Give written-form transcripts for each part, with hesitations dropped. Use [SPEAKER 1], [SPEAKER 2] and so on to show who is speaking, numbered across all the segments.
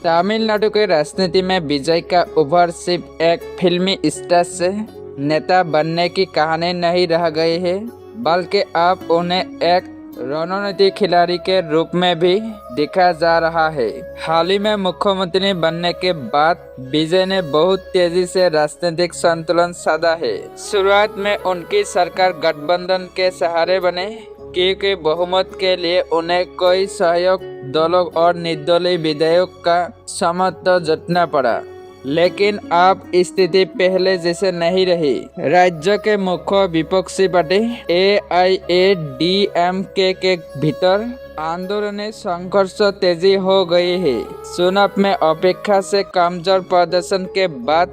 [SPEAKER 1] तमिलनाडु की राजनीति में विजय का उभर सिर्फ एक फिल्मी स्टार से नेता बनने की कहानी नहीं रह गई है, बल्कि अब उन्हें एक रणनीति खिलाड़ी के रूप में भी देखा जा रहा है। हाल ही में मुख्यमंत्री बनने के बाद विजय ने बहुत तेजी से राजनीतिक संतुलन साधा है। शुरुआत में उनकी सरकार गठबंधन के सहारे बने, क्योंकि बहुमत के लिए उन्हें कोई सहयोग दलों और निर्दलीय विधायक का समर्थन जुटाना पड़ा। लेकिन अब स्थिति पहले जैसे नहीं रही। राज्य के मुख्य विपक्षी पार्टी AIADMK के भीतर आंदोलन संघर्ष तेजी हो गई है। चुनाव में अपेक्षा से कमजोर प्रदर्शन के बाद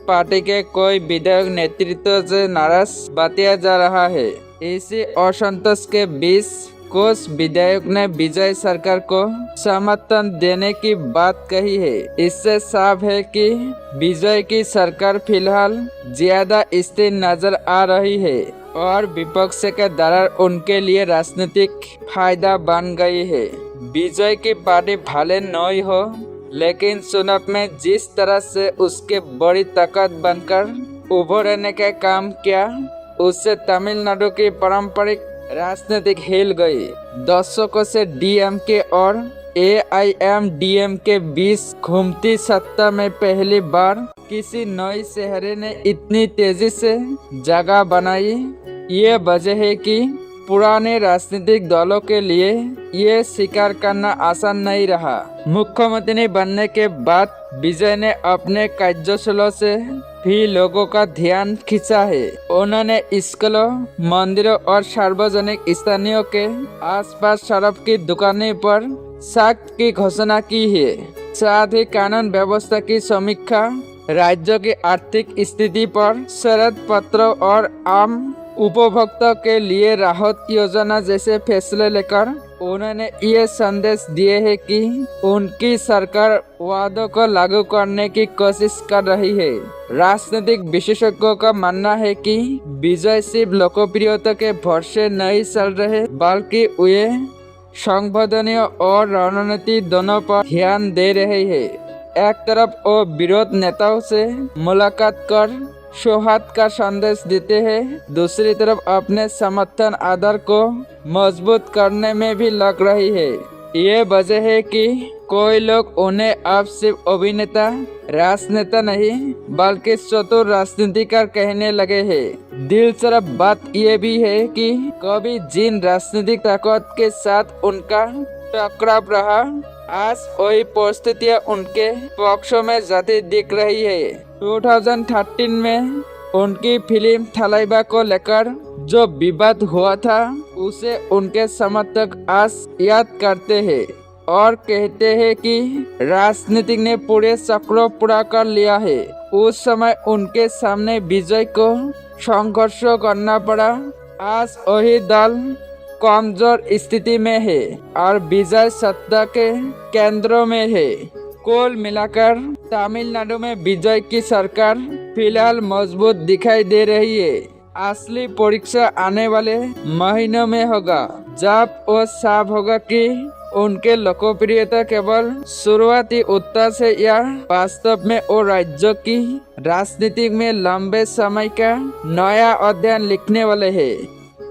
[SPEAKER 1] पार्टी के कोई विधायक नेतृत्व से नाराज बताया जा रहा है। इसी असंतोष के बीच कुछ विधायक ने विजय सरकार को समर्थन देने की बात कही है। इससे साफ है कि विजय की सरकार फिलहाल ज्यादा स्थिर नजर आ रही है और विपक्ष के दरार उनके लिए राजनीतिक फायदा बन गई है। विजय की पार्टी भले नई हो, लेकिन चुनाव में जिस तरह से उसके बड़ी ताकत बनकर उभरने का काम किया, उससे तमिलनाडु की पारंपरिक राजनीतिक हिल गई। दशकों से DMK और AIMDM के बीच घूमती सत्ता में पहली बार किसी नए शहर ने इतनी तेजी से जगह बनाई। ये वजह है कि पुराने राजनीतिक दलों के लिए ये स्वीकार करना आसान नहीं रहा। मुख्यमंत्री बनने के बाद विजय ने अपने कार्यशैली से भी लोगों का ध्यान खींचा है। उन्होंने स्कूलों, मंदिरों और सार्वजनिक स्थानों के आसपास शराब की दुकानें पर सख्त की घोषणा की है। साथ ही कानून व्यवस्था की समीक्षा, राज्य की आर्थिक स्थिति पर शरद पत्र और आम उपभोक्ता के लिए राहत योजना जैसे फैसले लेकर उन्होंने ये संदेश दिए है कि उनकी सरकार वादों को लागू करने की कोशिश कर रही है। राजनीतिक विशेषज्ञों का मानना है कि विजय सिर्फ लोकप्रियता के भर से नहीं चल रहे, बल्कि वे संबोधन और रणनीति दोनों पर ध्यान दे रहे हैं। एक तरफ वो विरोध नेताओं से मुलाकात कर सौहार्द का संदेश देते हैं, दूसरी तरफ अपने समर्थन आधार को मजबूत करने में भी लग रही है। ये वजह है कि कोई लोग उन्हें अब सिर्फ अभिनेता, राजनेता नहीं, बल्कि चतुर राजनीतिकार कहने लगे हैं। दिलचस्प बात यह भी है कि कभी जिन राजनीतिक ताकत के साथ उनका टकराव रहा, आज वही परिस्थितियां उनके पक्ष में जाती दिख रही है। 2013 में उनकी फिल्म थलाइवा को लेकर जो विवाद हुआ था, उसे उनके समर्थक आज याद करते हैं और कहते हैं कि राजनीतिक ने पूरे चक्र पूरा कर लिया है। उस समय उनके सामने विजय को संघर्ष करना पड़ा। आज वही दल कमजोर स्थिति में है और विजय सत्ता के केंद्रों में है। कुल मिलाकर तमिलनाडु में विजय की सरकार फिलहाल मजबूत दिखाई दे रही है। असली परीक्षा आने वाले महीनों में होगा, जब वो साफ होगा कि उनके लोकप्रियता केवल शुरुआती उत्साह से या वास्तव में वो राज्य की राजनीति में लंबे समय का नया अध्ययन लिखने वाले हैं।